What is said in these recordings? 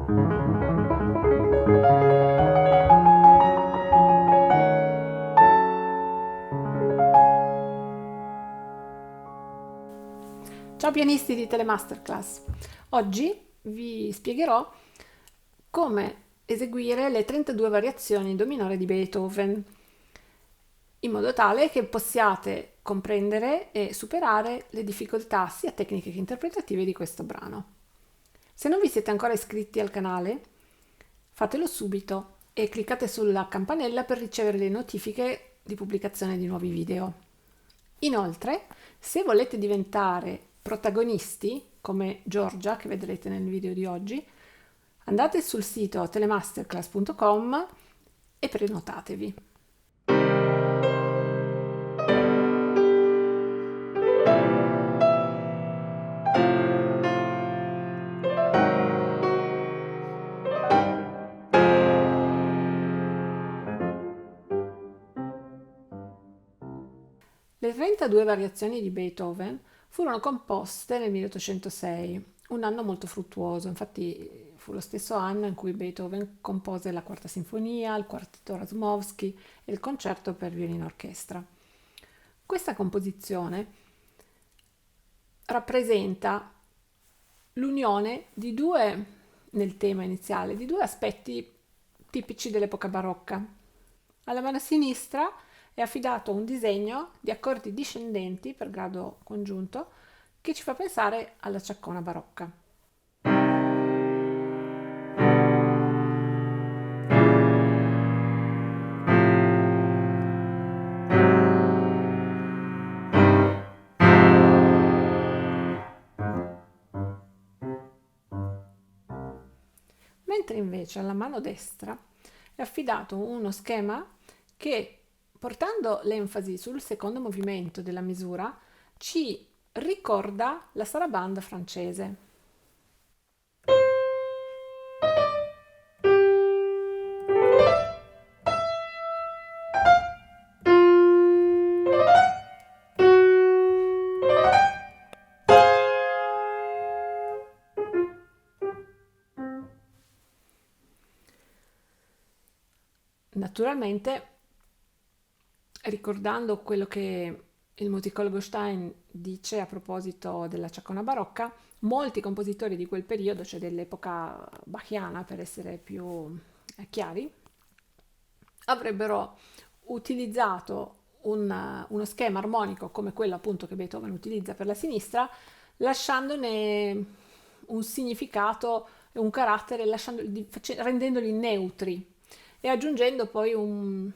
Ciao pianisti di Telemasterclass! Oggi vi spiegherò come eseguire le 32 variazioni in Do minore di Beethoven, in modo tale che possiate comprendere e superare le difficoltà sia tecniche che interpretative di questo brano. Se non vi siete ancora iscritti al canale, fatelo subito e cliccate sulla campanella per ricevere le notifiche di pubblicazione di nuovi video. Inoltre, se volete diventare protagonisti, come Giorgia, che vedrete nel video di oggi, andate sul sito telemasterclass.com e prenotatevi. Le 32 variazioni di Beethoven furono composte nel 1806, un anno molto fruttuoso. Infatti fu lo stesso anno in cui Beethoven compose la Quarta Sinfonia, il Quartetto Rasmowski e il Concerto per violino orchestra. Questa composizione rappresenta l'unione di due, nel tema iniziale, di due aspetti tipici dell'epoca barocca. Alla mano sinistra è affidato un disegno di accordi discendenti per grado congiunto che ci fa pensare alla ciaccona barocca. Mentre invece alla mano destra è affidato uno schema che, portando l'enfasi sul secondo movimento della misura, ci ricorda la sarabanda francese. Naturalmente, ricordando quello che il musicologo Stein dice a proposito della ciaccona barocca, molti compositori di quel periodo, cioè dell'epoca bachiana per essere più chiari, avrebbero utilizzato uno schema armonico come quello appunto che Beethoven utilizza per la sinistra, lasciandone un significato e un carattere, rendendoli neutri e aggiungendo poi un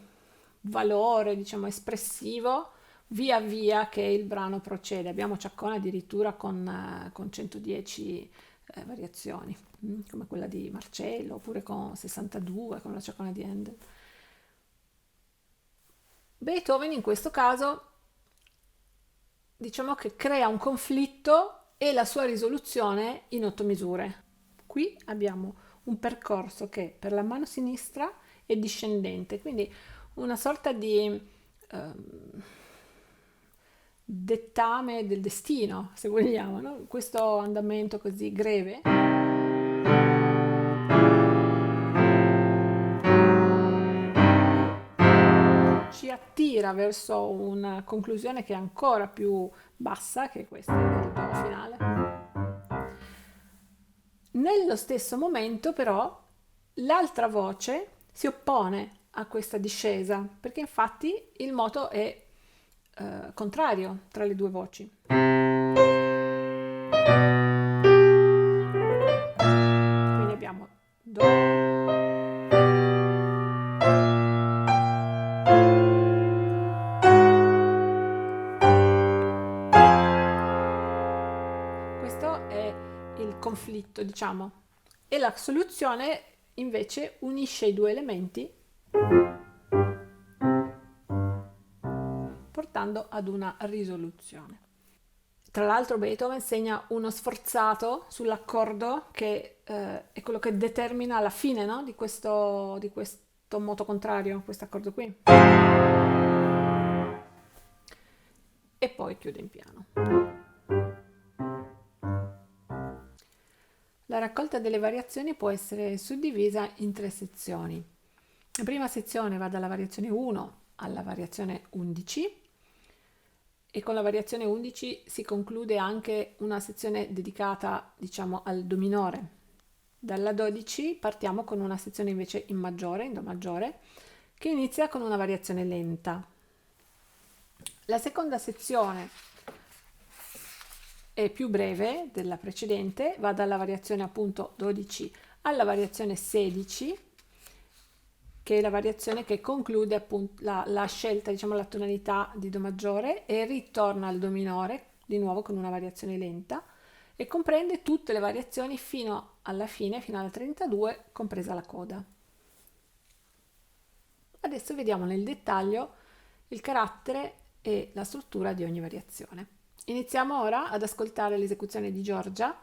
valore, diciamo, espressivo via via che il brano procede. Abbiamo ciaccone addirittura con 110 variazioni, come quella di Marcello, oppure con 62, come la ciaccona di Handel. Beethoven in questo caso diciamo che crea un conflitto e la sua risoluzione in 8 misure. Qui abbiamo un percorso che per la mano sinistra è discendente, quindi una sorta di dettame del destino, se vogliamo, no? Questo andamento così greve ci attira verso una conclusione che è ancora più bassa, che è questa del do finale. Nello stesso momento, però, l'altra voce si oppone a questa discesa, perché infatti il moto è contrario tra le due voci. Quindi abbiamo do. Questo è il conflitto, diciamo, e la soluzione invece unisce i due elementi portando ad una risoluzione. Tra l'altro Beethoven segna uno sforzato sull'accordo che è quello che determina la fine, no? di questo moto contrario, questo accordo qui. E poi chiude in piano. La raccolta delle variazioni può essere suddivisa in 3 sezioni. La prima sezione va dalla variazione 1 alla variazione 11 e con la variazione 11 si conclude anche una sezione dedicata, diciamo, al do minore. Dalla 12 partiamo con una sezione invece in maggiore, in do maggiore, che inizia con una variazione lenta. La seconda sezione è più breve della precedente, va dalla variazione appunto 12 alla variazione 16, che è la variazione che conclude appunto la scelta, diciamo la tonalità di do maggiore, e ritorna al do minore, di nuovo con una variazione lenta, e comprende tutte le variazioni fino alla fine, fino alla 32, compresa la coda. Adesso vediamo nel dettaglio il carattere e la struttura di ogni variazione. Iniziamo ora ad ascoltare l'esecuzione di Giorgia,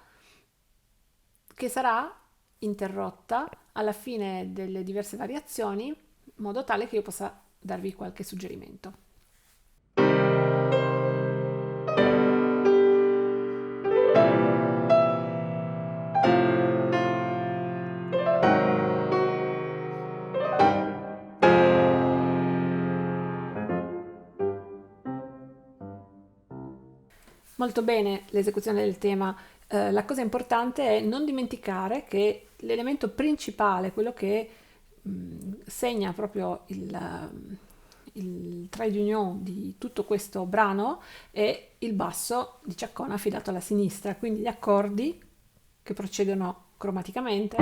che sarà interrotta alla fine delle diverse variazioni, in modo tale che io possa darvi qualche suggerimento. Molto bene l'esecuzione del tema. La cosa importante è non dimenticare che l'elemento principale, quello che segna proprio il trait d'union di tutto questo brano, è il basso di Ciaccona affidato alla sinistra, quindi gli accordi che procedono cromaticamente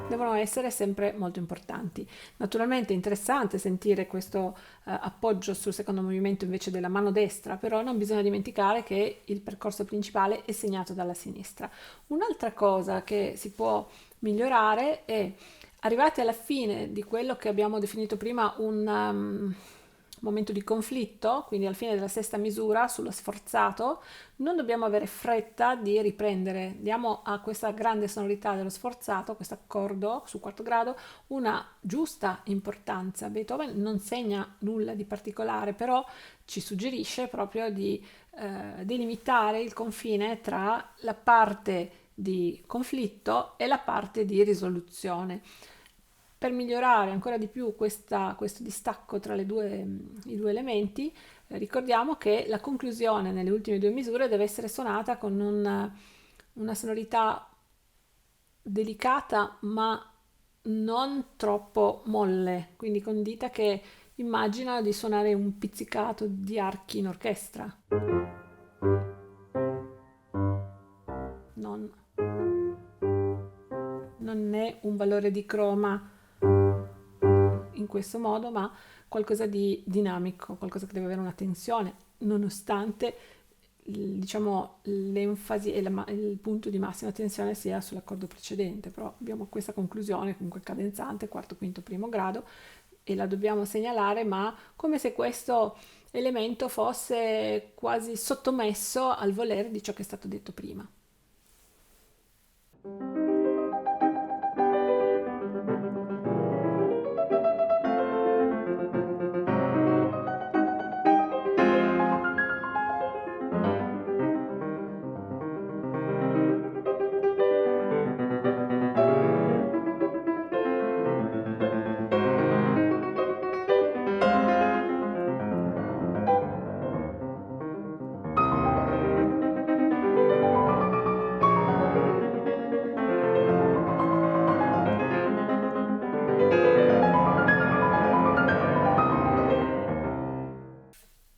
devono essere sempre molto importanti. Naturalmente è interessante sentire questo appoggio sul secondo movimento invece della mano destra, però non bisogna dimenticare che il percorso principale è segnato dalla sinistra. Un'altra cosa che si può migliorare è, arrivati alla fine di quello che abbiamo definito prima un momento di conflitto, quindi al fine della sesta misura sullo sforzato, non dobbiamo avere fretta di riprendere. Diamo a questa grande sonorità dello sforzato, questo accordo su quarto grado, una giusta importanza. Beethoven non segna nulla di particolare, però ci suggerisce proprio di delimitare il confine tra la parte di conflitto e la parte di risoluzione. Per migliorare ancora di più questo distacco tra i due elementi, ricordiamo che la conclusione nelle ultime 2 misure deve essere suonata con una sonorità delicata ma non troppo molle, quindi con dita che immaginano di suonare un pizzicato di archi in orchestra. Non, non è un valore di croma in questo modo, ma qualcosa di dinamico, qualcosa che deve avere una tensione, nonostante diciamo l'enfasi e il punto di massima tensione sia sull'accordo precedente, però abbiamo questa conclusione comunque cadenzante, quarto, quinto, primo grado, e la dobbiamo segnalare, ma come se questo elemento fosse quasi sottomesso al volere di ciò che è stato detto prima.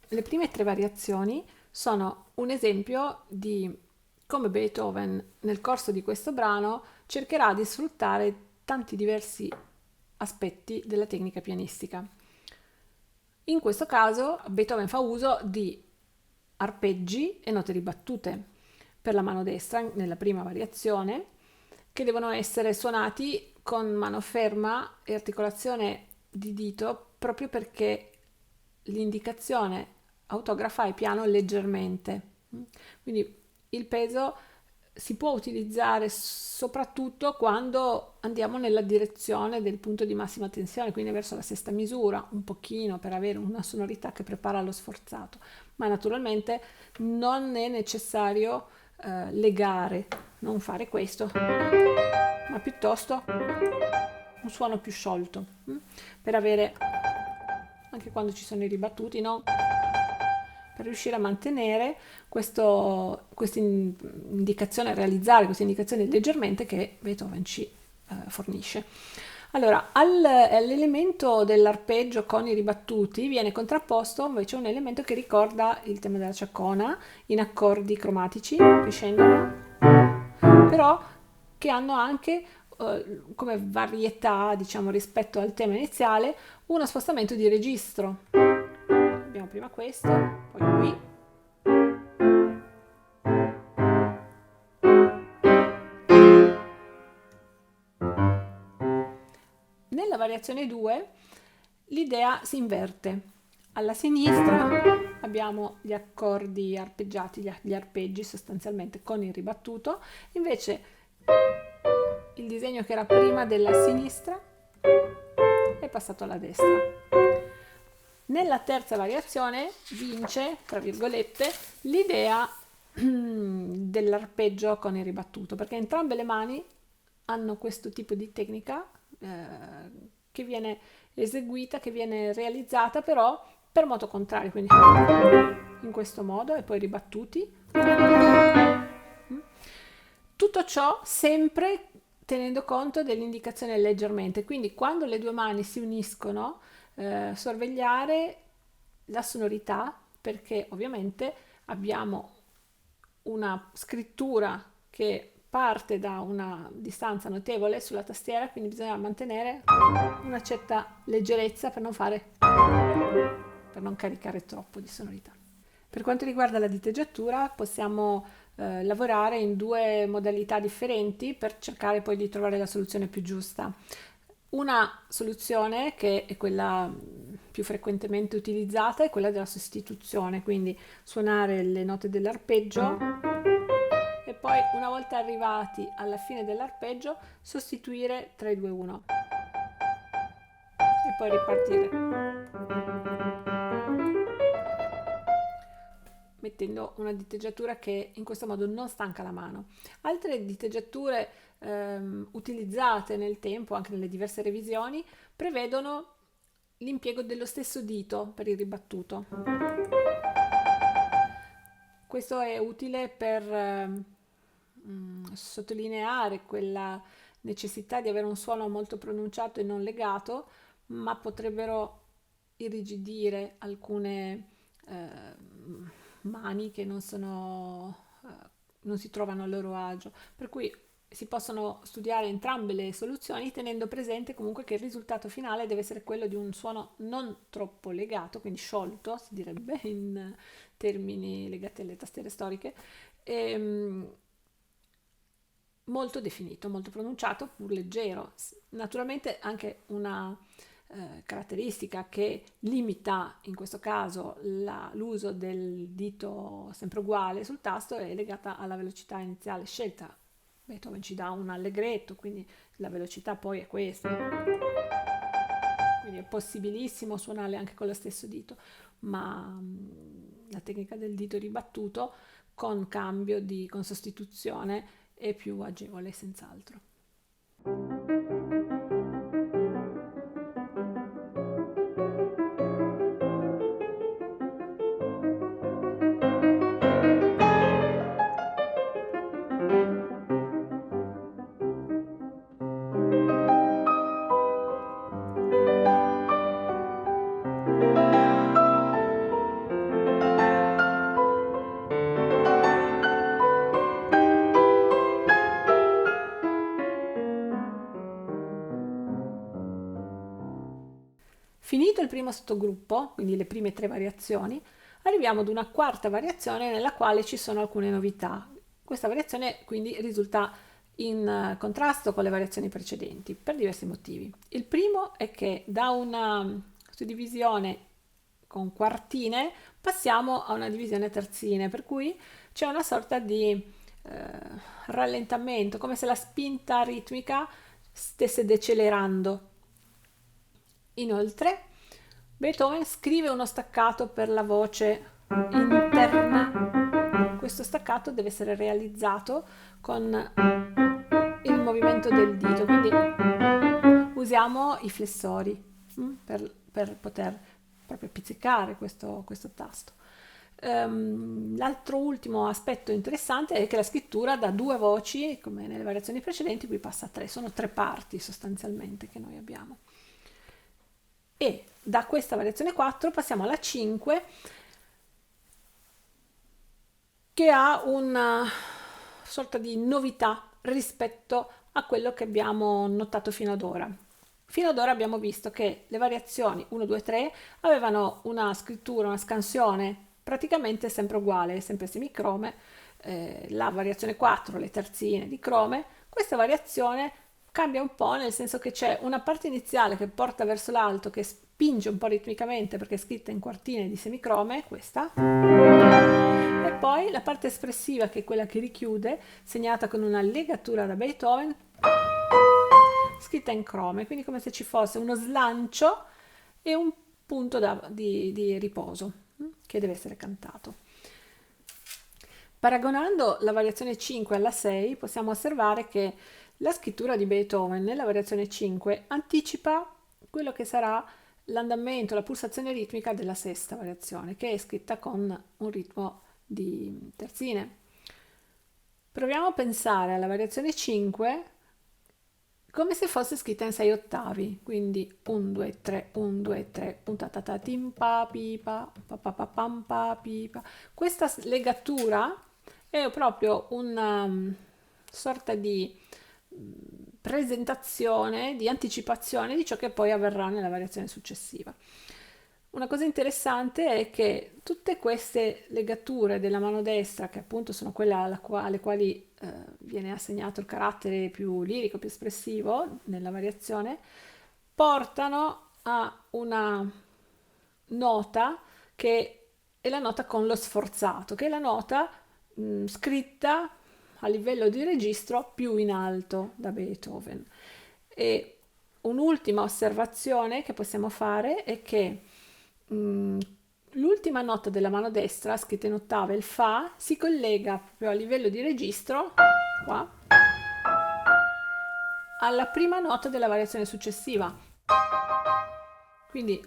Le prime 3 variazioni sono un esempio di come Beethoven nel corso di questo brano cercherà di sfruttare tanti diversi aspetti della tecnica pianistica. In questo caso Beethoven fa uso di arpeggi e note ribattute per la mano destra nella prima variazione, che devono essere suonati con mano ferma e articolazione di dito, proprio perché l'indicazione autografa è piano leggermente. Quindi il peso si può utilizzare soprattutto quando andiamo nella direzione del punto di massima tensione, quindi verso la sesta misura, un pochino per avere una sonorità che prepara lo sforzato, ma naturalmente non è necessario legare, non fare questo, ma piuttosto un suono più sciolto, per avere, anche quando ci sono i ribattuti, no? Per riuscire a mantenere questa indicazione, realizzare queste indicazioni leggermente che Beethoven ci fornisce. Allora, all'elemento dell'arpeggio con i ribattuti viene contrapposto invece un elemento che ricorda il tema della ciacona in accordi cromatici che scendono, però che hanno anche come varietà, diciamo, rispetto al tema iniziale, uno spostamento di registro. Abbiamo prima questo, poi qui. Nella variazione 2 l'idea si inverte. Alla sinistra abbiamo gli accordi arpeggiati, gli arpeggi sostanzialmente con il ribattuto, invece il disegno che era prima della sinistra è passato alla destra. Nella terza variazione vince, tra virgolette, l'idea dell'arpeggio con il ribattuto, perché entrambe le mani hanno questo tipo di tecnica che viene eseguita, che viene realizzata però per moto contrario, quindi in questo modo e poi ribattuti. Tutto ciò sempre tenendo conto dell'indicazione leggermente, quindi quando le due mani si uniscono, sorvegliare la sonorità, perché ovviamente abbiamo una scrittura che parte da una distanza notevole sulla tastiera, quindi bisogna mantenere una certa leggerezza per non caricare troppo di sonorità. Per quanto riguarda la diteggiatura, possiamo lavorare in due modalità differenti per cercare poi di trovare la soluzione più giusta. Una soluzione, che è quella più frequentemente utilizzata, è quella della sostituzione, quindi suonare le note dell'arpeggio e poi, una volta arrivati alla fine dell'arpeggio, sostituire 3, 2, 1 e poi ripartire, mettendo una diteggiatura che in questo modo non stanca la mano. Altre diteggiature utilizzate nel tempo, anche nelle diverse revisioni, prevedono l'impiego dello stesso dito per il ribattuto. Questo è utile per sottolineare quella necessità di avere un suono molto pronunciato e non legato, ma potrebbero irrigidire alcune mani che non si trovano a loro agio. Per cui si possono studiare entrambe le soluzioni tenendo presente comunque che il risultato finale deve essere quello di un suono non troppo legato, quindi sciolto, si direbbe in termini legati alle tastiere storiche, molto definito, molto pronunciato, pur leggero. Naturalmente anche una caratteristica che limita in questo caso l'uso del dito sempre uguale sul tasto è legata alla velocità iniziale scelta. Beethoven ci dà un allegretto, quindi la velocità poi è questa. Quindi è possibilissimo suonarle anche con lo stesso dito, ma la tecnica del dito ribattuto con con sostituzione è più agevole senz'altro. Finito il primo sottogruppo, quindi le prime tre variazioni, arriviamo ad una quarta variazione nella quale ci sono alcune novità. Questa variazione quindi risulta in contrasto con le variazioni precedenti per diversi motivi. Il primo è che da una suddivisione con quartine passiamo a una divisione a terzine, per cui c'è una sorta di rallentamento, come se la spinta ritmica stesse decelerando. Inoltre, Beethoven scrive uno staccato per la voce interna. Questo staccato deve essere realizzato con il movimento del dito, quindi usiamo i flessori per poter proprio pizzicare questo tasto. L'altro ultimo aspetto interessante è che la scrittura da 2 voci, come nelle variazioni precedenti, qui passa a 3, sono 3 parti sostanzialmente che noi abbiamo. E da questa variazione 4 passiamo alla 5, che ha una sorta di novità rispetto a quello che abbiamo notato fino ad ora. Fino ad ora abbiamo visto che le variazioni 1, 2, 3 avevano una scrittura, una scansione praticamente sempre uguale, sempre semicrome. La variazione 4, le terzine di crome. Questa variazione cambia un po', nel senso che c'è una parte iniziale che porta verso l'alto, che spinge un po' ritmicamente perché è scritta in quartine di semicrome, questa, e poi la parte espressiva, che è quella che richiude, segnata con una legatura da Beethoven, scritta in crome, quindi come se ci fosse uno slancio e un punto di riposo che deve essere cantato. Paragonando la variazione 5 alla 6, possiamo osservare che la scrittura di Beethoven nella variazione 5 anticipa quello che sarà l'andamento, la pulsazione ritmica della sesta variazione, che è scritta con un ritmo di terzine. Proviamo a pensare alla variazione 5 come se fosse scritta in 6 ottavi, quindi 1, 2, 3, 1, 2, 3, puntatata timpa, pipa, papapapampa, pipa. Questa legatura è proprio una sorta di presentazione, di anticipazione di ciò che poi avverrà nella variazione successiva. Una cosa interessante è che tutte queste legature della mano destra, che appunto sono quelle alle quali viene assegnato il carattere più lirico, più espressivo nella variazione, portano a una nota che è la nota con lo sforzato, che è la nota scritta a livello di registro più in alto da Beethoven. E un'ultima osservazione che possiamo fare è che l'ultima nota della mano destra, scritta in ottave, il Fa, si collega proprio a livello di registro, qua, alla prima nota della variazione successiva. Quindi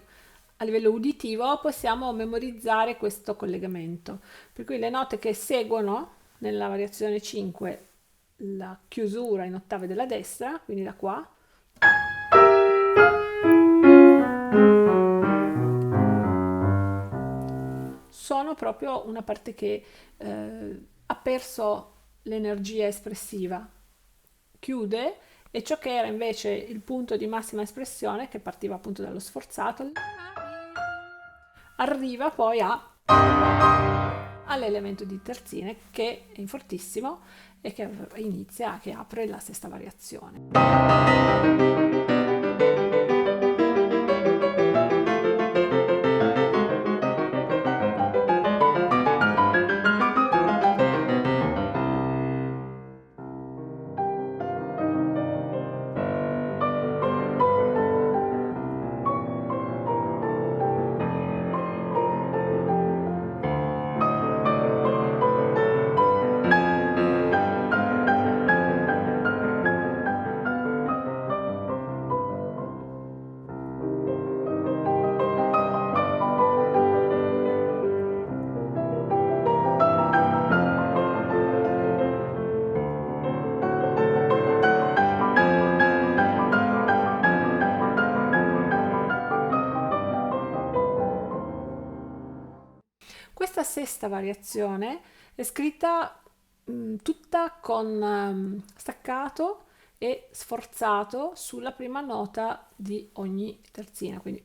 a livello uditivo possiamo memorizzare questo collegamento. Per cui le note che seguono nella variazione 5 la chiusura in ottave della destra, quindi da qua, sono proprio una parte che ha perso l'energia espressiva, chiude, e ciò che era invece il punto di massima espressione, che partiva appunto dallo sforzato, arriva poi all'elemento di terzine, che è in fortissimo e che inizia, che apre la sesta variazione. Questa sesta variazione è scritta tutta con staccato e sforzato sulla prima nota di ogni terzina, quindi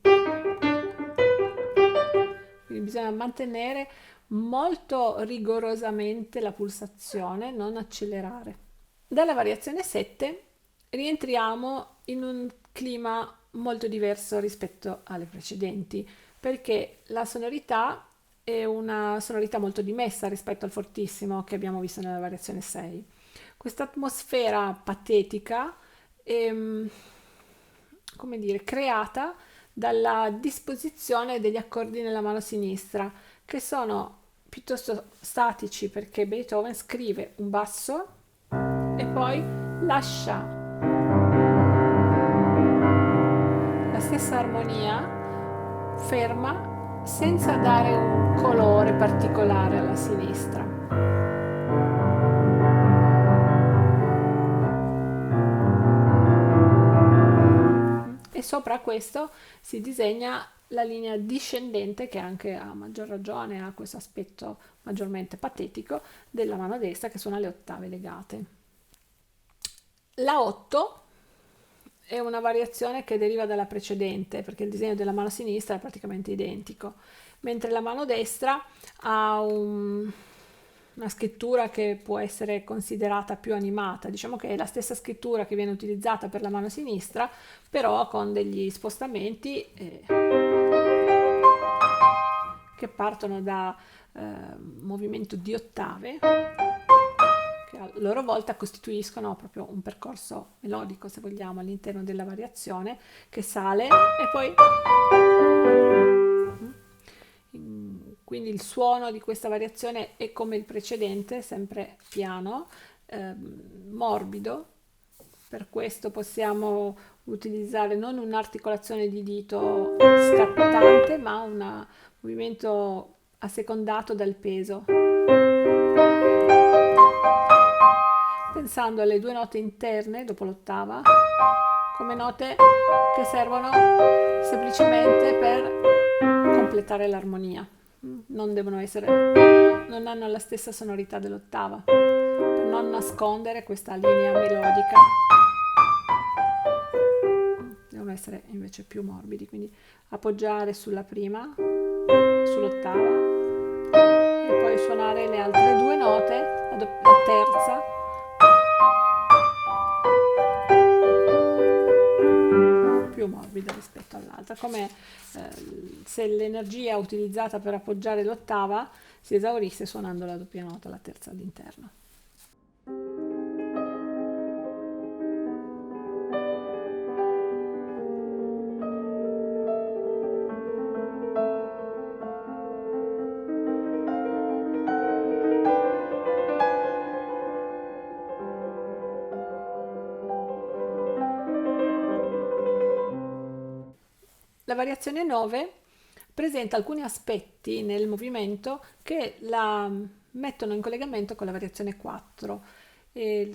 bisogna mantenere molto rigorosamente la pulsazione, non accelerare. Dalla variazione 7 rientriamo in un clima molto diverso rispetto alle precedenti, perché la sonorità e una sonorità molto dimessa rispetto al fortissimo che abbiamo visto nella variazione 6. Questa atmosfera patetica è, come dire, creata dalla disposizione degli accordi nella mano sinistra, che sono piuttosto statici perché Beethoven scrive un basso e poi lascia la stessa armonia ferma senza dare un colore particolare alla sinistra. E sopra questo si disegna la linea discendente, che anche a maggior ragione ha questo aspetto maggiormente patetico, della mano destra che suona le ottave legate. La 8 è una variazione che deriva dalla precedente, perché il disegno della mano sinistra è praticamente identico, mentre la mano destra ha una scrittura che può essere considerata più animata. Diciamo che è la stessa scrittura che viene utilizzata per la mano sinistra, però con degli spostamenti che partono da movimento di ottave, che a loro volta costituiscono proprio un percorso melodico, se vogliamo, all'interno della variazione, che sale e poi quindi il suono di questa variazione è come il precedente, sempre piano, morbido. Per questo possiamo utilizzare non un'articolazione di dito scattante, ma un movimento assecondato dal peso. Pensando alle due note interne dopo l'ottava come note che servono semplicemente per completare l'armonia. Non hanno la stessa sonorità dell'ottava, per non nascondere questa linea melodica. Devono essere invece più morbidi, quindi appoggiare sulla prima, sull'ottava e poi suonare le altre due note, la terza più morbida rispetto all'altra, come se l'energia utilizzata per appoggiare l'ottava si esaurisse suonando la doppia nota, la terza all'interno. La variazione 9 presenta alcuni aspetti nel movimento che la mettono in collegamento con la variazione 4. E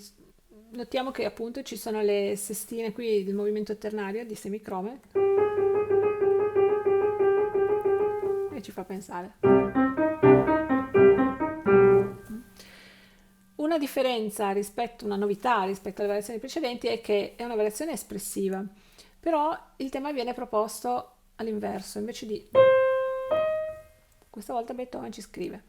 notiamo che appunto ci sono le sestine qui del movimento ternario di semicrome e ci fa pensare. Una differenza una novità rispetto alle variazioni precedenti è che è una variazione espressiva, però il tema viene proposto all'inverso, invece di questa volta Beethoven ci scrive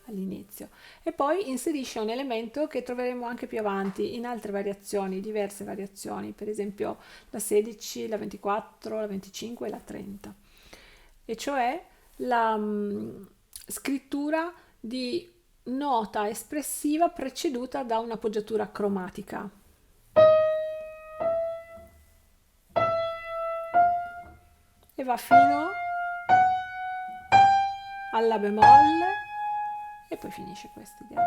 all'inizio e poi inserisce un elemento che troveremo anche più avanti in altre variazioni, diverse variazioni, per esempio la 16, la 24, la 25 e la 30, e cioè la scrittura di nota espressiva preceduta da un'appoggiatura cromatica. E va fino alla bemolle e poi finisce questa idea.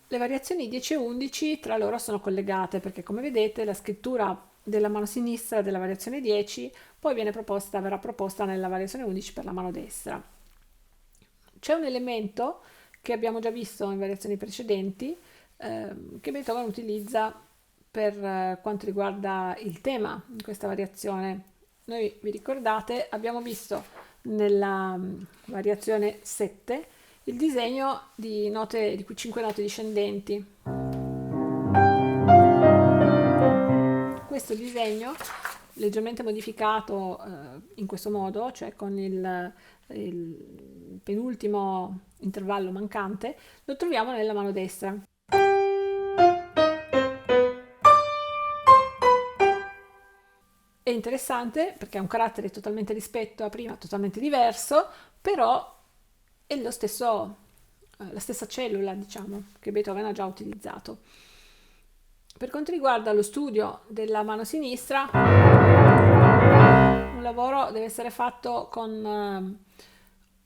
Le variazioni 10 e 11 tra loro sono collegate perché, come vedete, la scrittura della mano sinistra della variazione 10 poi verrà proposta nella variazione 11 per la mano destra. C'è un elemento che abbiamo già visto in variazioni precedenti, che Beethoven utilizza per quanto riguarda il tema in questa variazione. Noi vi ricordate, abbiamo visto nella variazione 7 il disegno di note, di 5 note discendenti. Questo disegno, leggermente modificato in questo modo, cioè con il penultimo intervallo mancante, lo troviamo nella mano destra. È interessante perché ha un carattere totalmente rispetto a prima, totalmente diverso, però è lo stesso, la stessa cellula, diciamo, che Beethoven ha già utilizzato. Per quanto riguarda lo studio della mano sinistra, un lavoro deve essere fatto con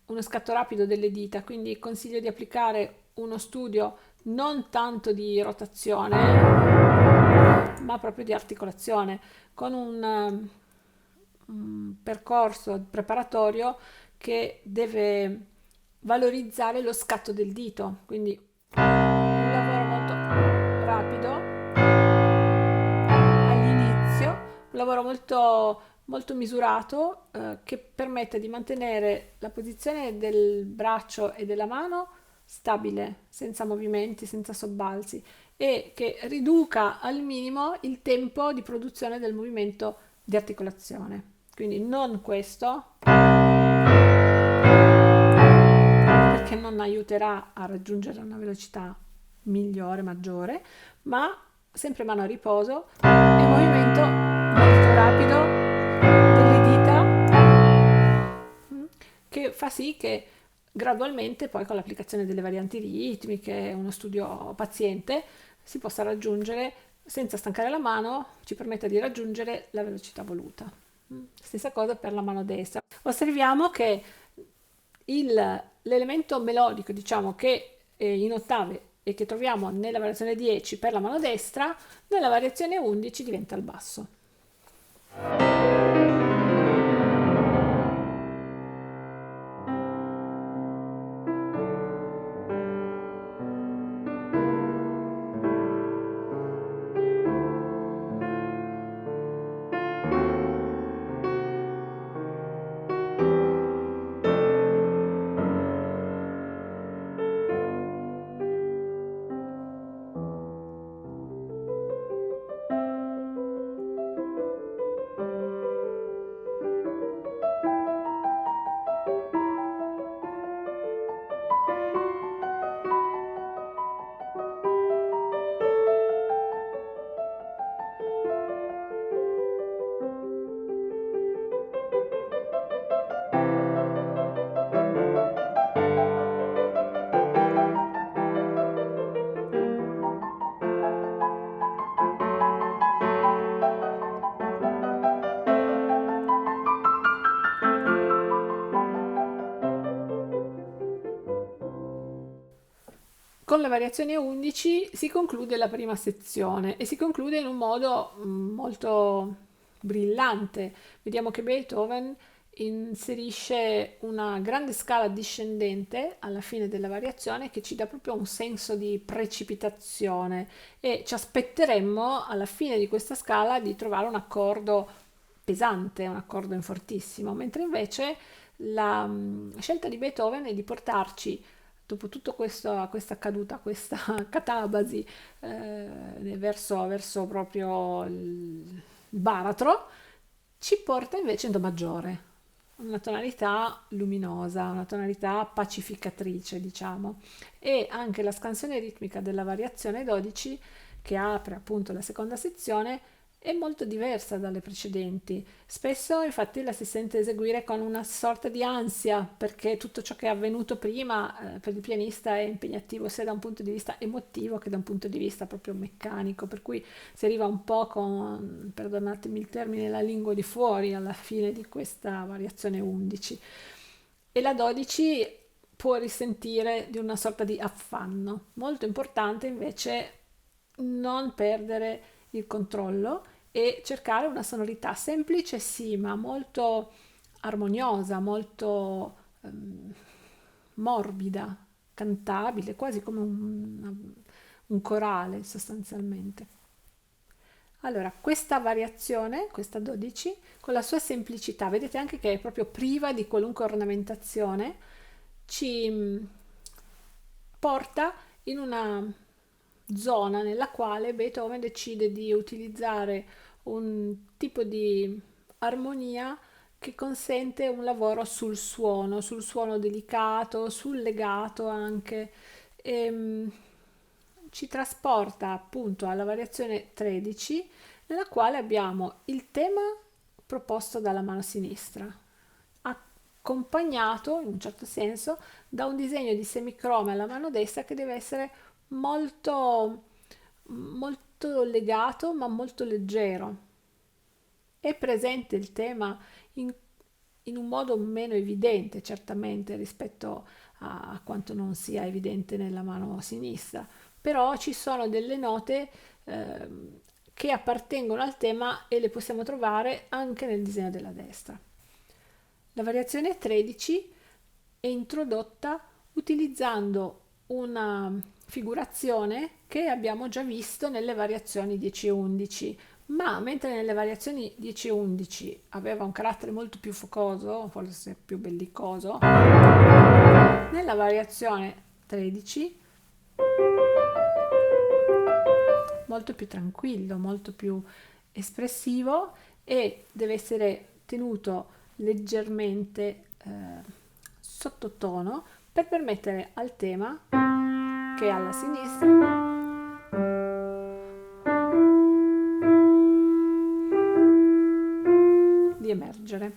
uno scatto rapido delle dita, quindi consiglio di applicare uno studio non tanto di rotazione, ma proprio di articolazione, con un percorso preparatorio che deve valorizzare lo scatto del dito, quindi un lavoro molto rapido all'inizio, un lavoro molto misurato che permette di mantenere la posizione del braccio e della mano stabile, senza movimenti, senza sobbalzi e che riduca al minimo il tempo di produzione del movimento di articolazione. Quindi non questo, perché non aiuterà a raggiungere una velocità migliore, maggiore, ma sempre mano a riposo e movimento molto rapido delle dita che fa sì che gradualmente poi con l'applicazione delle varianti ritmiche, uno studio paziente, si possa raggiungere senza stancare la mano, ci permette di raggiungere la velocità voluta. Stessa cosa per la mano destra. Osserviamo che l'elemento melodico, diciamo, che è in ottave e che troviamo nella variazione 10 per la mano destra, nella variazione 11 diventa il basso. Con le variazioni 11 si conclude la prima sezione e si conclude in un modo molto brillante. Vediamo che Beethoven inserisce una grande scala discendente alla fine della variazione che ci dà proprio un senso di precipitazione e ci aspetteremmo alla fine di questa scala di trovare un accordo pesante, un accordo in fortissimo, mentre invece la scelta di Beethoven è di portarci dopo tutto questa caduta, questa catabasi verso proprio il baratro, ci porta invece in Do maggiore, una tonalità luminosa, una tonalità pacificatrice, diciamo. E anche la scansione ritmica della variazione 12, che apre appunto la seconda sezione, è molto diversa dalle precedenti. Spesso infatti la si sente eseguire con una sorta di ansia perché tutto ciò che è avvenuto prima per il pianista è impegnativo sia da un punto di vista emotivo che da un punto di vista proprio meccanico, per cui si arriva un po' con, perdonatemi il termine, la lingua di fuori alla fine di questa variazione 11. E la 12 può risentire di una sorta di affanno. Molto importante invece non perdere il controllo e cercare una sonorità semplice sì, ma molto armoniosa, molto morbida, cantabile, quasi come un corale sostanzialmente. Allora, questa variazione, questa 12, con la sua semplicità, vedete anche che è proprio priva di qualunque ornamentazione, ci porta in una zona nella quale Beethoven decide di utilizzare un tipo di armonia che consente un lavoro sul suono delicato, sul legato anche. E, ci trasporta appunto alla variazione 13, nella quale abbiamo il tema proposto dalla mano sinistra, accompagnato in un certo senso da un disegno di semicrome alla mano destra che deve essere molto, molto legato ma molto leggero. È presente il tema in, in un modo meno evidente, certamente, rispetto a quanto non sia evidente nella mano sinistra, però ci sono delle note che appartengono al tema e le possiamo trovare anche nel disegno della destra. La variazione 13 è introdotta utilizzando una figurazione che abbiamo già visto nelle variazioni 10 e 11, ma mentre nelle variazioni 10 e 11 aveva un carattere molto più focoso, forse più bellicoso, nella variazione 13 molto più tranquillo, molto più espressivo e deve essere tenuto leggermente sottotono per permettere al tema che è alla sinistra di emergere.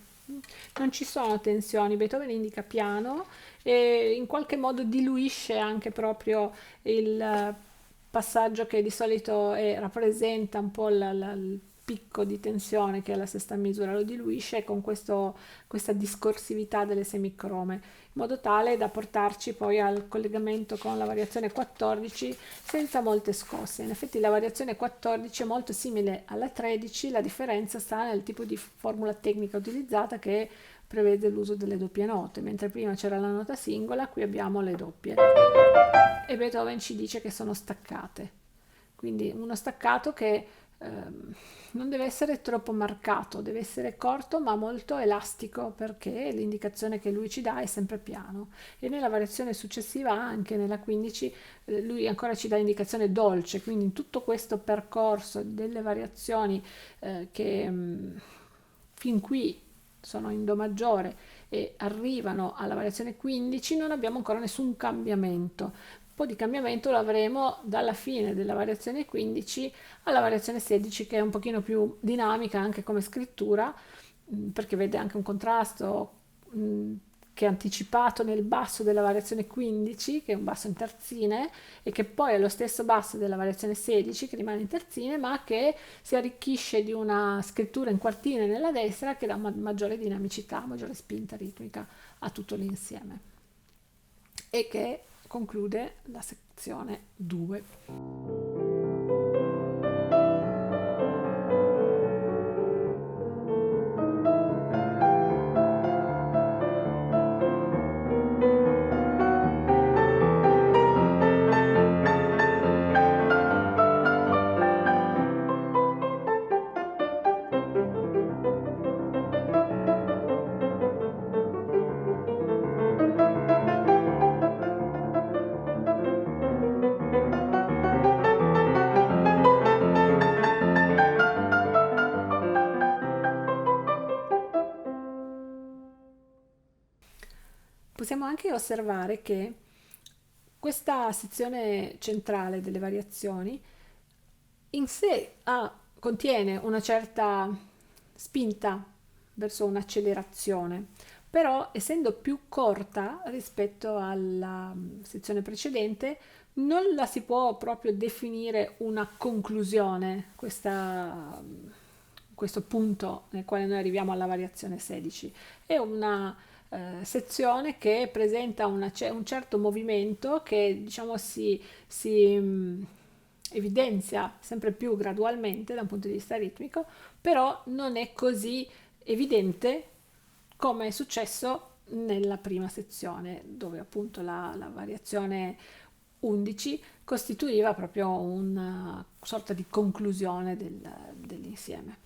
Non ci sono tensioni, Beethoven indica piano e in qualche modo diluisce anche proprio il passaggio che di solito rappresenta un po' il picco di tensione che è la sesta misura, lo diluisce con questa discorsività delle semicrome, in modo tale da portarci poi al collegamento con la variazione 14 senza molte scosse. In effetti la variazione 14 è molto simile alla 13, la differenza sta nel tipo di formula tecnica utilizzata che prevede l'uso delle doppie note, mentre prima c'era la nota singola, qui abbiamo le doppie. E Beethoven ci dice che sono staccate, quindi uno staccato che non deve essere troppo marcato, deve essere corto ma molto elastico perché l'indicazione che lui ci dà è sempre piano. E nella variazione successiva, anche nella 15, lui ancora ci dà indicazione dolce, quindi in tutto questo percorso delle variazioni che fin qui sono in Do maggiore e arrivano alla variazione 15 non abbiamo ancora nessun cambiamento. Un po' di cambiamento lo avremo dalla fine della variazione 15 alla variazione 16, che è un pochino più dinamica anche come scrittura, perché vede anche un contrasto che è anticipato nel basso della variazione 15, che è un basso in terzine, e che poi è lo stesso basso della variazione 16, che rimane in terzine, ma che si arricchisce di una scrittura in quartine nella destra che dà maggiore dinamicità, maggiore spinta ritmica a tutto l'insieme, e che conclude la sezione 2. Possiamo anche osservare che questa sezione centrale delle variazioni in sé contiene una certa spinta verso un'accelerazione, però essendo più corta rispetto alla sezione precedente, non la si può proprio definire una conclusione, questo punto nel quale noi arriviamo alla variazione 16. È una sezione che presenta un certo movimento che diciamo si evidenzia sempre più gradualmente da un punto di vista ritmico, però non è così evidente come è successo nella prima sezione, dove appunto la variazione 11 costituiva proprio una sorta di conclusione dell'insieme.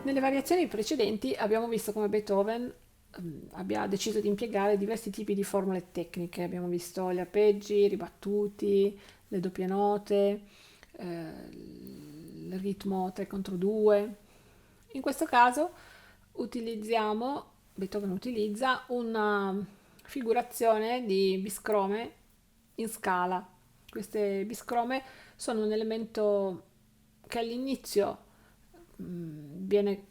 Nelle variazioni precedenti abbiamo visto come Beethoven abbia deciso di impiegare diversi tipi di formule tecniche. Abbiamo visto gli arpeggi, i ribattuti, le doppie note, il ritmo 3 contro 2. In questo caso Beethoven utilizza una figurazione di biscrome in scala. Queste biscrome sono un elemento che all'inizio viene,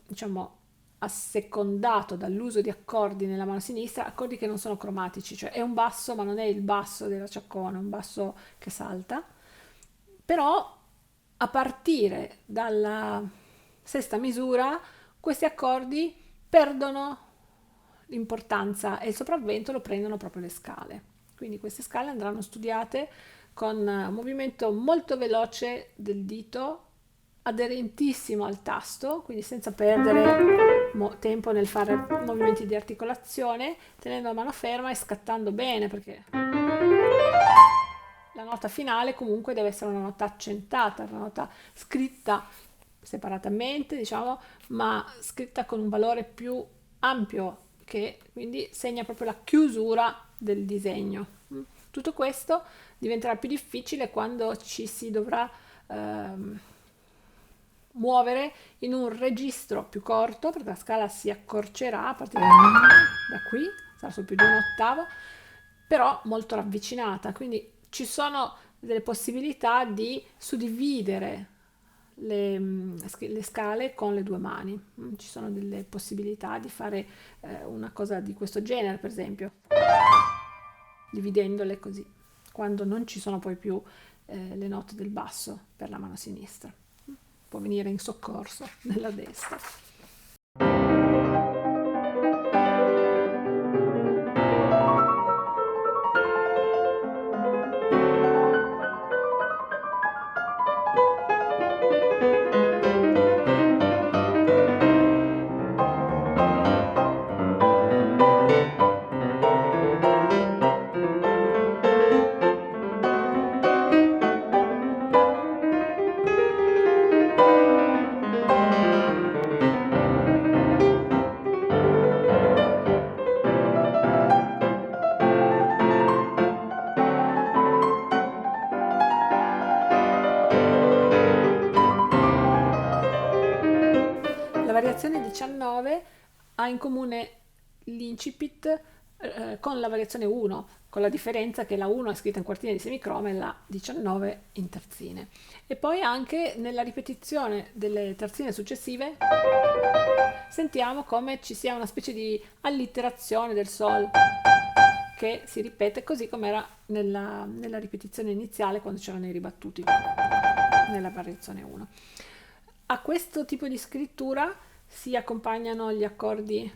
diciamo, assecondato dall'uso di accordi nella mano sinistra, accordi che non sono cromatici, cioè è un basso ma non è il basso della ciaccona, è un basso che salta, però a partire dalla sesta misura questi accordi perdono l'importanza e il sopravvento lo prendono proprio le scale. Quindi queste scale andranno studiate con un movimento molto veloce del dito, aderentissimo al tasto, quindi senza perdere tempo nel fare movimenti di articolazione, tenendo la mano ferma e scattando bene, perché la nota finale comunque deve essere una nota accentata, una nota scritta separatamente, diciamo, ma scritta con un valore più ampio, che quindi segna proprio la chiusura del disegno. Tutto questo diventerà più difficile quando ci si dovrà muovere in un registro più corto, perché la scala si accorcerà a partire da qui, sarà su più di un ottavo, però molto ravvicinata, quindi ci sono delle possibilità di suddividere le scale con le due mani. Ci sono delle possibilità di fare una cosa di questo genere, per esempio, dividendole così, quando non ci sono poi più le note del basso per la mano sinistra. Può venire in soccorso nella destra. La variazione 19 ha in comune l'incipit con la variazione 1, con la differenza che la 1 è scritta in quartine di semicroma e la 19 in terzine. E poi anche nella ripetizione delle terzine successive sentiamo come ci sia una specie di allitterazione del sol che si ripete così come era nella ripetizione iniziale quando c'erano i ribattuti nella variazione 1. A questo tipo di scrittura si accompagnano gli accordi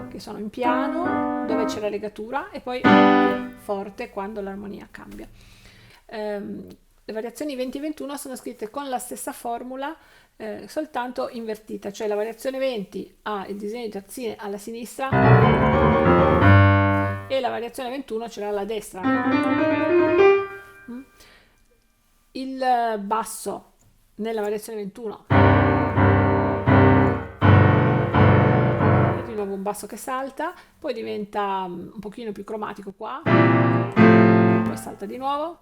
che sono in piano, dove c'è la legatura, e poi forte quando l'armonia cambia. Le variazioni 20 e 21 sono scritte con la stessa formula, soltanto invertita, cioè la variazione 20 ha il disegno di terzine alla sinistra e la variazione 21 ce l'ha alla destra. Il basso nella variazione 21 è di nuovo un basso che salta, poi diventa un pochino più cromatico qua, poi salta di nuovo,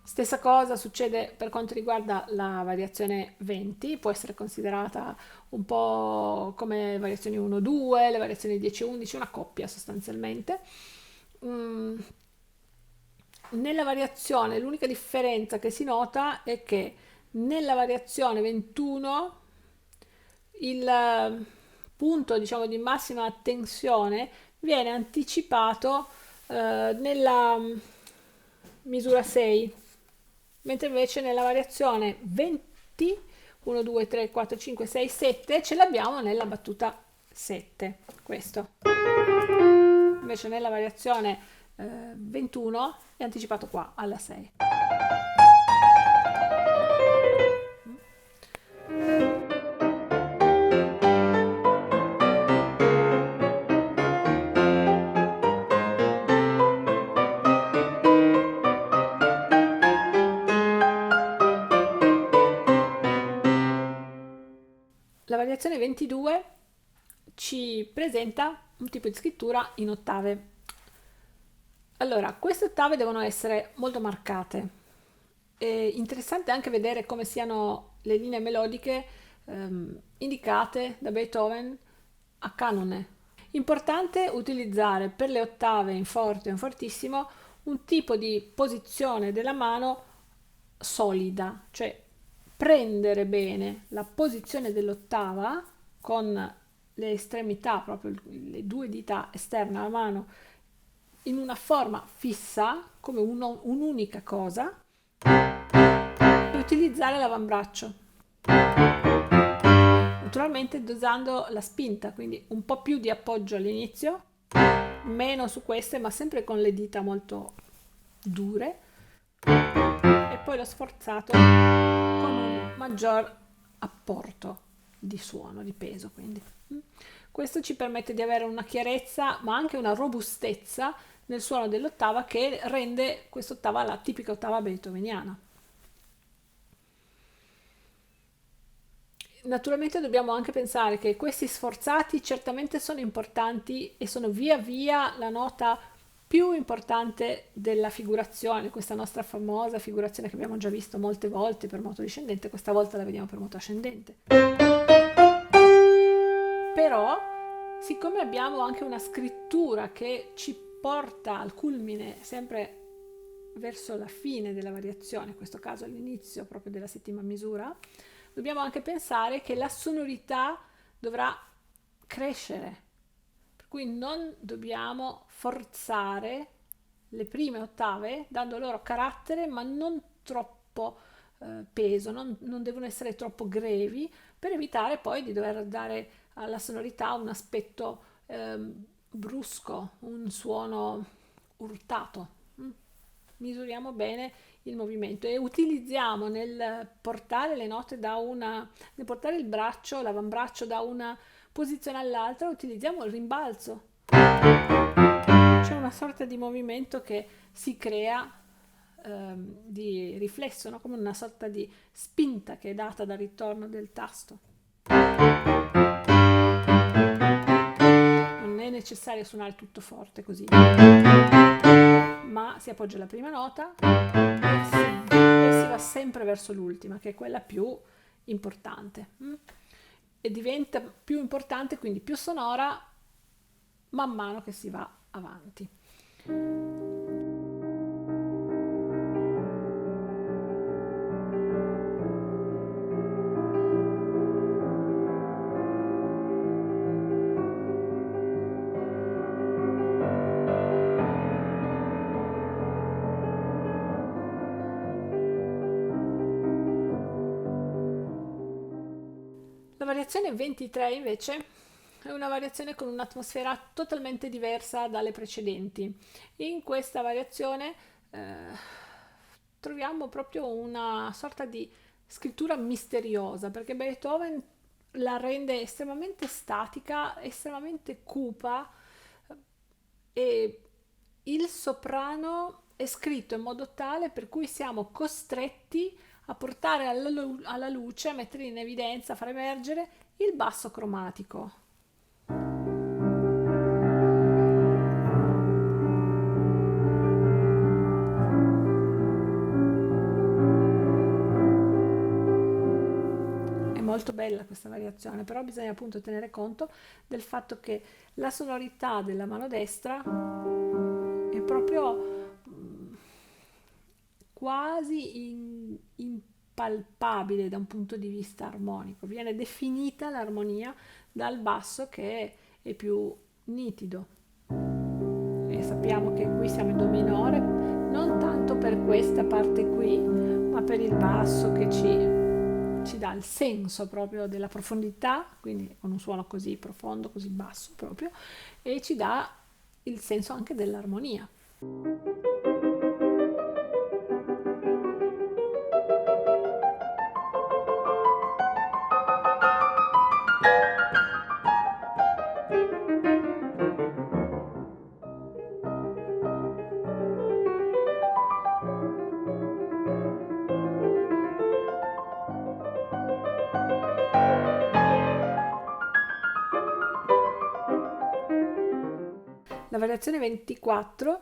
Stessa cosa succede per quanto riguarda la variazione 20, può essere considerata un po' come le variazioni 1-2, le variazioni 10-11, una coppia sostanzialmente. Mm, Nella variazione l'unica differenza che si nota è che nella variazione 21 il punto, diciamo, di massima tensione viene anticipato nella misura 6, mentre invece nella variazione 20, 1, 2, 3, 4, 5, 6, 7 ce l'abbiamo nella battuta 7. Questo. Invece nella variazione 21 è anticipato qua alla 6. La variazione 22 ci presenta un tipo di scrittura in ottave. Allora, queste ottave devono essere molto marcate. È interessante anche vedere come siano le linee melodiche indicate da Beethoven a canone. Importante utilizzare per le ottave in forte o in fortissimo un tipo di posizione della mano solida, cioè prendere bene la posizione dell'ottava con le estremità, proprio le due dita esterne alla mano, in una forma fissa, come un'unica cosa, e utilizzare l'avambraccio. Naturalmente dosando la spinta, quindi un po' più di appoggio all'inizio, meno su queste, ma sempre con le dita molto dure, e poi lo sforzato con un maggior apporto di suono, di peso, quindi. Questo ci permette di avere una chiarezza, ma anche una robustezza nel suono dell'ottava che rende quest'ottava la tipica ottava beethoveniana. Naturalmente dobbiamo anche pensare che questi sforzati certamente sono importanti e sono via via la nota più importante della figurazione, questa nostra famosa figurazione che abbiamo già visto molte volte per moto discendente, questa volta la vediamo per moto ascendente. Però, siccome abbiamo anche una scrittura che ci porta al culmine sempre verso la fine della variazione, in questo caso all'inizio proprio della settima misura, dobbiamo anche pensare che la sonorità dovrà crescere, per cui non dobbiamo forzare le prime ottave dando loro carattere, ma non troppo peso, non devono essere troppo grevi per evitare poi di dover dare alla sonorità un aspetto brusco, un suono urtato. Misuriamo bene il movimento e utilizziamo nel portare le note nel portare il braccio, l'avambraccio da una posizione all'altra, utilizziamo il rimbalzo. C'è una sorta di movimento che si crea di riflesso, no? Come una sorta di spinta che è data dal ritorno del tasto. Non è necessario suonare tutto forte così, ma si appoggia la prima nota e si va sempre verso l'ultima, che è quella più importante. E diventa più importante, quindi più sonora, man mano che si va avanti. La variazione 23 invece è una variazione con un'atmosfera totalmente diversa dalle precedenti. In questa variazione troviamo proprio una sorta di scrittura misteriosa, perché Beethoven la rende estremamente statica, estremamente cupa, e il soprano è scritto in modo tale per cui siamo costretti a portare alla luce, a mettere in evidenza, a far emergere il basso cromatico. molto bella questa variazione, però bisogna appunto tenere conto del fatto che la sonorità della mano destra è proprio quasi impalpabile da un punto di vista armonico. Viene definita l'armonia dal basso che è più nitido. E sappiamo che qui siamo in do minore, non tanto per questa parte qui, ma per il basso che ci dà il senso proprio della profondità, quindi con un suono così profondo, così basso proprio, e ci dà il senso anche dell'armonia. La variazione 24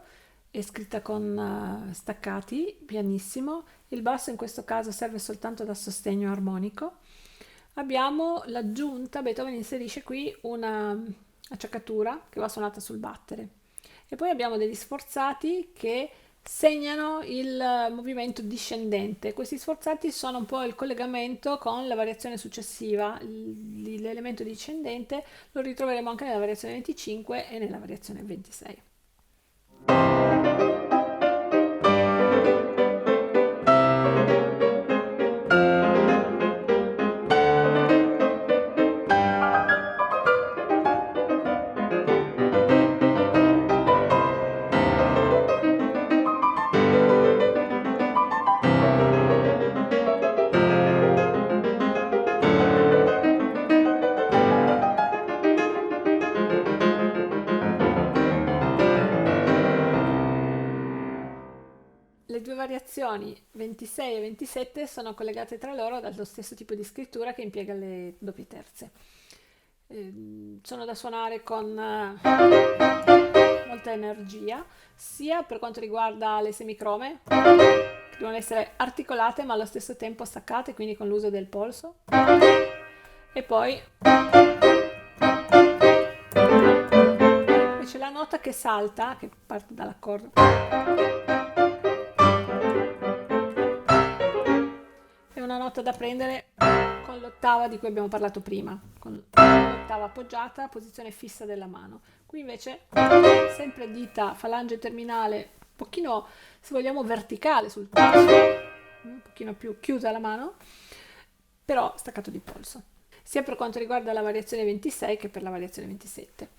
è scritta con staccati, pianissimo. Il basso in questo caso serve soltanto da sostegno armonico. Abbiamo l'aggiunta, Beethoven inserisce qui una acciaccatura che va suonata sul battere. E poi abbiamo degli sforzati che segnano il movimento discendente. Questi sforzati sono un po' il collegamento con la variazione successiva. L'elemento discendente lo ritroveremo anche nella variazione 25 e nella variazione 26. Le due variazioni 26 e 27 sono collegate tra loro dallo stesso tipo di scrittura che impiega le doppie terze. Sono da suonare con molta energia, sia per quanto riguarda le semicrome, che devono essere articolate ma allo stesso tempo staccate, quindi con l'uso del polso, e poi invece la nota che salta, che parte dall'accordo, è una nota da prendere con l'ottava di cui abbiamo parlato prima, con l'ottava appoggiata, posizione fissa della mano. Qui invece sempre dita, falange terminale, un pochino, se vogliamo, verticale sul tasto, un pochino più chiusa la mano, però staccato di polso, sia per quanto riguarda la variazione 26 che per la variazione 27.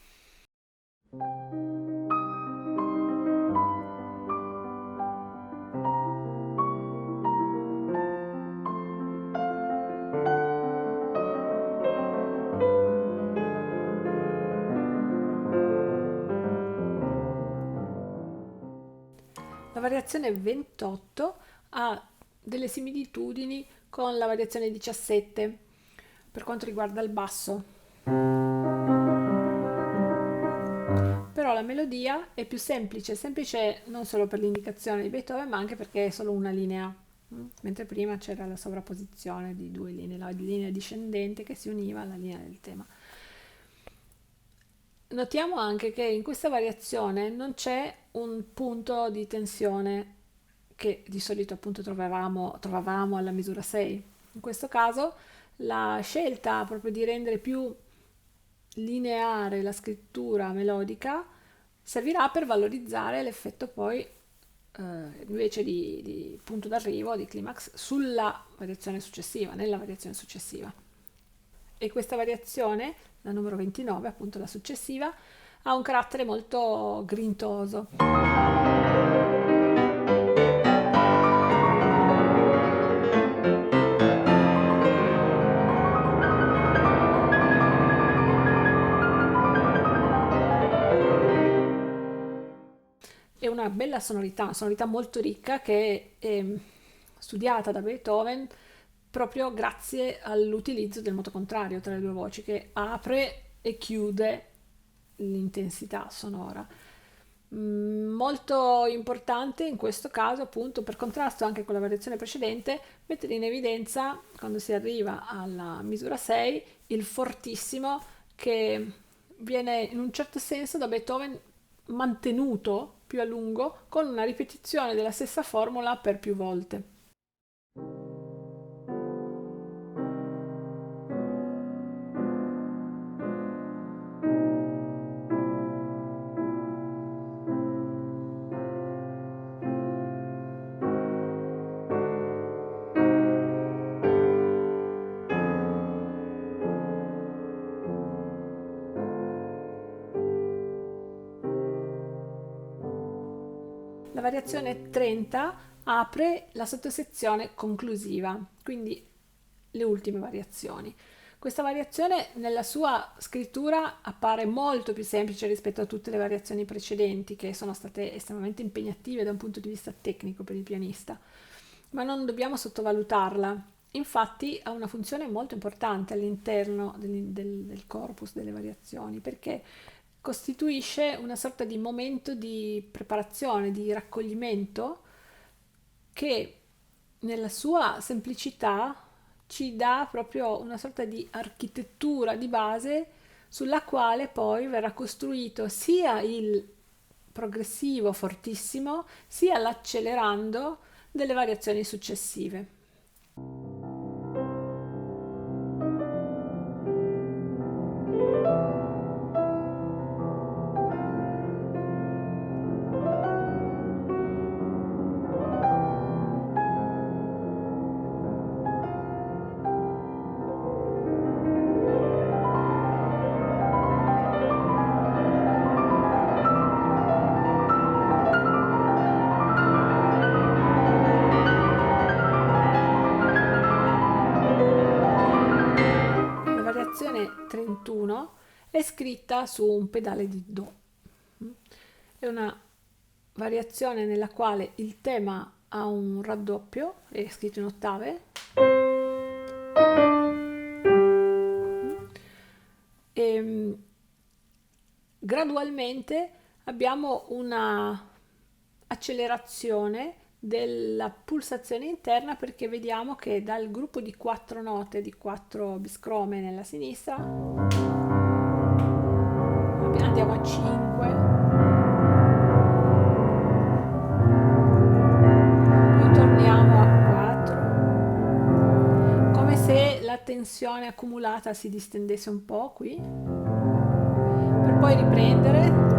La variazione 28 ha delle similitudini con la variazione 17 per quanto riguarda il basso. Però la melodia è più semplice non solo per l'indicazione di Beethoven, ma anche perché è solo una linea, mentre prima c'era la sovrapposizione di due linee, la linea discendente che si univa alla linea del tema. Notiamo anche che in questa variazione non c'è un punto di tensione che di solito appunto trovavamo alla misura 6. In questo caso la scelta proprio di rendere più lineare la scrittura melodica servirà per valorizzare l'effetto poi invece di punto d'arrivo, di climax, sulla variazione successiva, nella variazione successiva. E questa variazione, la numero 29, appunto la successiva, ha un carattere molto grintoso. È una bella sonorità, una sonorità molto ricca che è studiata da Beethoven proprio grazie all'utilizzo del moto contrario tra le due voci che apre e chiude l'intensità sonora. Molto importante in questo caso, appunto, per contrasto anche con la variazione precedente, mettere in evidenza, quando si arriva alla misura 6, il fortissimo che viene in un certo senso da Beethoven mantenuto più a lungo con una ripetizione della stessa formula per più volte. La variazione 30 apre la sottosezione conclusiva, quindi le ultime variazioni. Questa variazione nella sua scrittura appare molto più semplice rispetto a tutte le variazioni precedenti, che sono state estremamente impegnative da un punto di vista tecnico per il pianista, ma non dobbiamo sottovalutarla. Infatti ha una funzione molto importante all'interno del corpus delle variazioni, perché costituisce una sorta di momento di preparazione, di raccoglimento che nella sua semplicità ci dà proprio una sorta di architettura di base sulla quale poi verrà costruito sia il progressivo fortissimo sia l'accelerando delle variazioni successive. La variazione 31 è scritta su un pedale di Do. È una variazione nella quale il tema ha un raddoppio, è scritto in ottave, e gradualmente abbiamo una accelerazione della pulsazione interna, perché vediamo che dal gruppo di 4 note, di 4 biscrome nella sinistra, andiamo a 5, poi torniamo a 4, come se la tensione accumulata si distendesse un po' qui, per poi riprendere.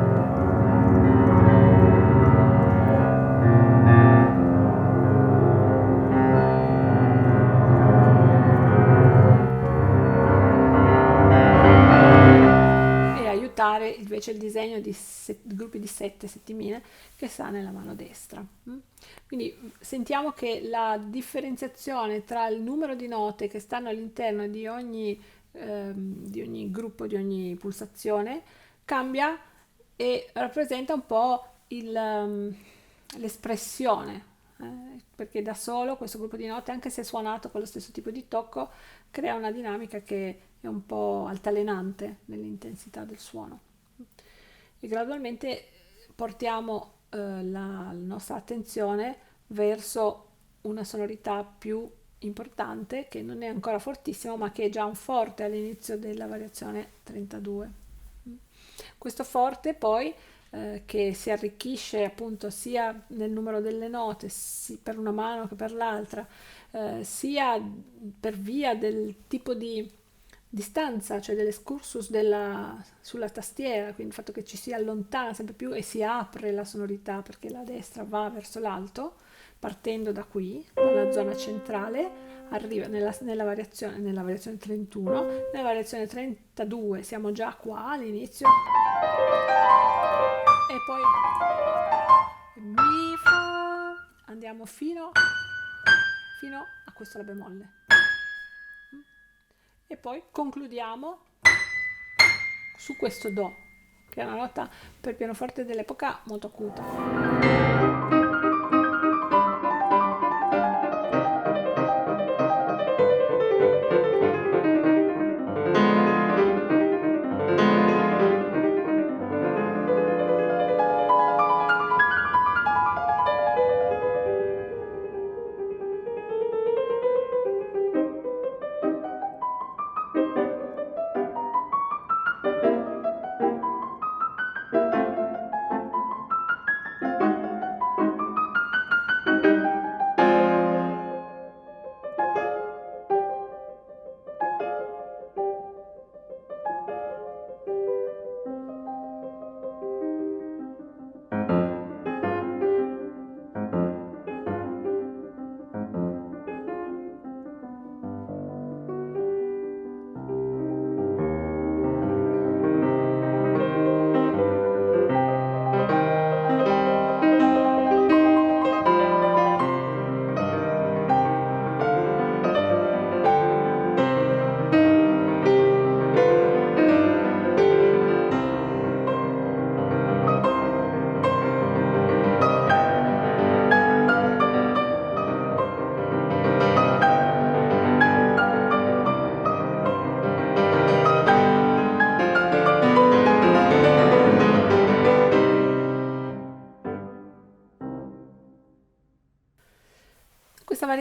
Invece il disegno di gruppi di 7 settimine che sta nella mano destra. Quindi sentiamo che la differenziazione tra il numero di note che stanno all'interno di ogni gruppo, di ogni pulsazione, cambia e rappresenta un po' l'espressione, perché da solo questo gruppo di note, anche se suonato con lo stesso tipo di tocco, crea una dinamica che è un po' altalenante nell'intensità del suono. E gradualmente portiamo la nostra attenzione verso una sonorità più importante, che non è ancora fortissima, ma che è già un forte all'inizio della variazione 32. Questo forte poi che si arricchisce appunto sia nel numero delle note, per una mano che per l'altra, sia per via del tipo di distanza, cioè dell'excursus sulla tastiera, quindi il fatto che ci si allontana sempre più e si apre la sonorità perché la destra va verso l'alto, partendo da qui, dalla zona centrale, arriva nella variazione 31, nella variazione 32 siamo già qua all'inizio, e poi mi fa, andiamo fino a questo la bemolle e poi concludiamo su questo Do, che è una nota per pianoforte dell'epoca molto acuta.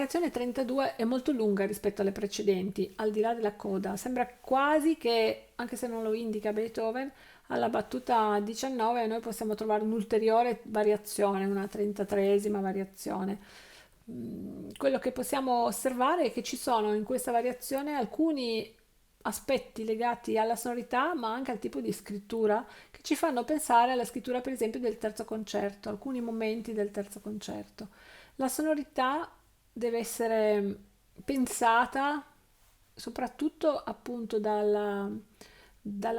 variazione 32 è molto lunga rispetto alle precedenti, al di là della coda. Sembra quasi che, anche se non lo indica Beethoven, alla battuta 19 noi possiamo trovare un'ulteriore variazione, una 33esima variazione. Quello che possiamo osservare è che ci sono in questa variazione alcuni aspetti legati alla sonorità, ma anche al tipo di scrittura, che ci fanno pensare alla scrittura, per esempio, del terzo concerto, alcuni momenti del terzo concerto. La sonorità deve essere pensata soprattutto appunto dalla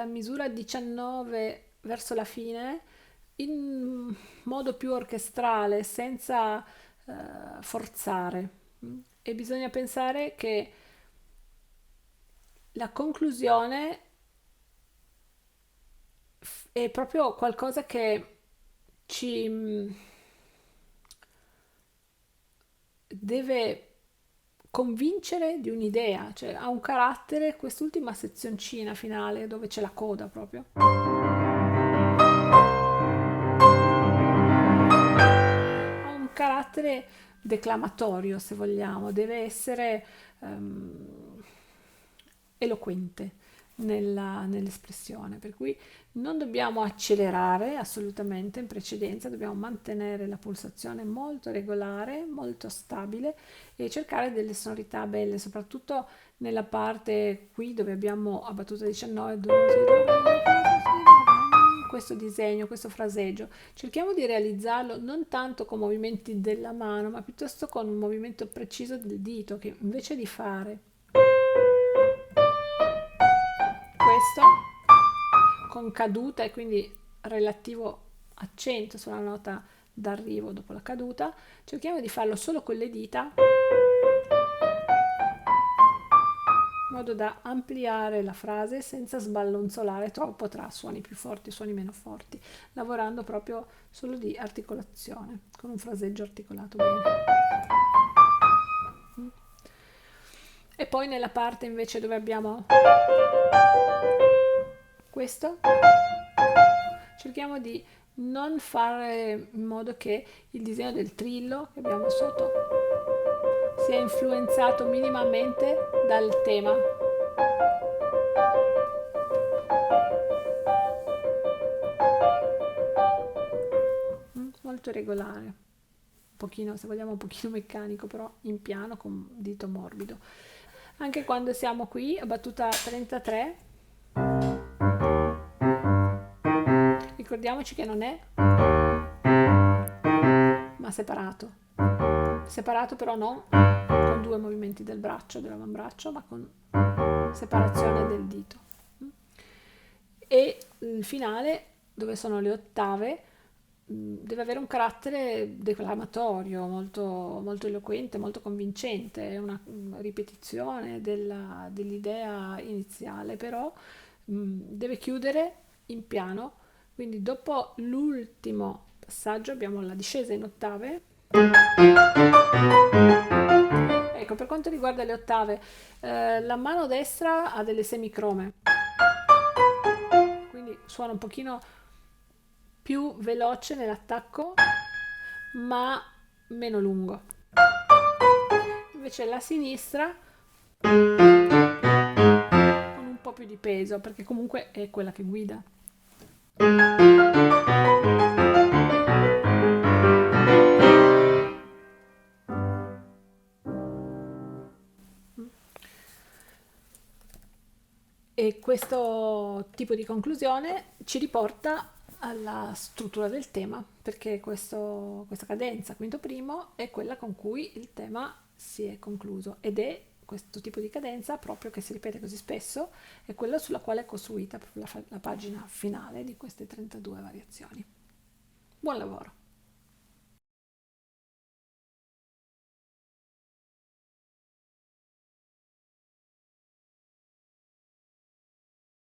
misura 19 verso la fine in modo più orchestrale, senza forzare. E bisogna pensare che la conclusione è proprio qualcosa che ci deve convincere di un'idea, cioè ha un carattere, quest'ultima sezioncina finale dove c'è la coda proprio, ha un carattere declamatorio se vogliamo, deve essere eloquente nell'espressione, per cui non dobbiamo accelerare assolutamente in precedenza, dobbiamo mantenere la pulsazione molto regolare, molto stabile e cercare delle sonorità belle, soprattutto nella parte qui dove abbiamo a battuta 19 questo disegno, questo fraseggio. Cerchiamo di realizzarlo non tanto con movimenti della mano, ma piuttosto con un movimento preciso del dito, che invece di fare questo con caduta e quindi relativo accento sulla nota d'arrivo dopo la caduta, cerchiamo di farlo solo con le dita in modo da ampliare la frase senza sballonzolare troppo tra suoni più forti e suoni meno forti, lavorando proprio solo di articolazione, con un fraseggio articolato bene. E poi nella parte invece dove abbiamo questo, cerchiamo di non fare in modo che il disegno del trillo che abbiamo sotto sia influenzato minimamente dal tema. Molto regolare, un pochino, se vogliamo, un pochino meccanico, però in piano con dito morbido. Anche quando siamo qui a battuta 33, ricordiamoci che non è ma separato. Separato però non con due movimenti del braccio, dell'avambraccio, ma con separazione del dito. E il finale, dove sono le ottave, deve avere un carattere declamatorio, molto, molto eloquente, molto convincente, è una ripetizione dell'idea iniziale, però deve chiudere in piano, quindi dopo l'ultimo passaggio abbiamo la discesa in ottave. Ecco, per quanto riguarda le ottave, la mano destra ha delle semicrome, quindi suona un pochino più veloce nell'attacco, ma meno lungo. Invece la sinistra con un po' più di peso, perché comunque è quella che guida. E questo tipo di conclusione ci riporta alla struttura del tema, perché questa cadenza quinto primo è quella con cui il tema si è concluso ed è questo tipo di cadenza proprio che si ripete così spesso, è quella sulla quale è costruita proprio la pagina finale di queste 32 variazioni. Buon lavoro!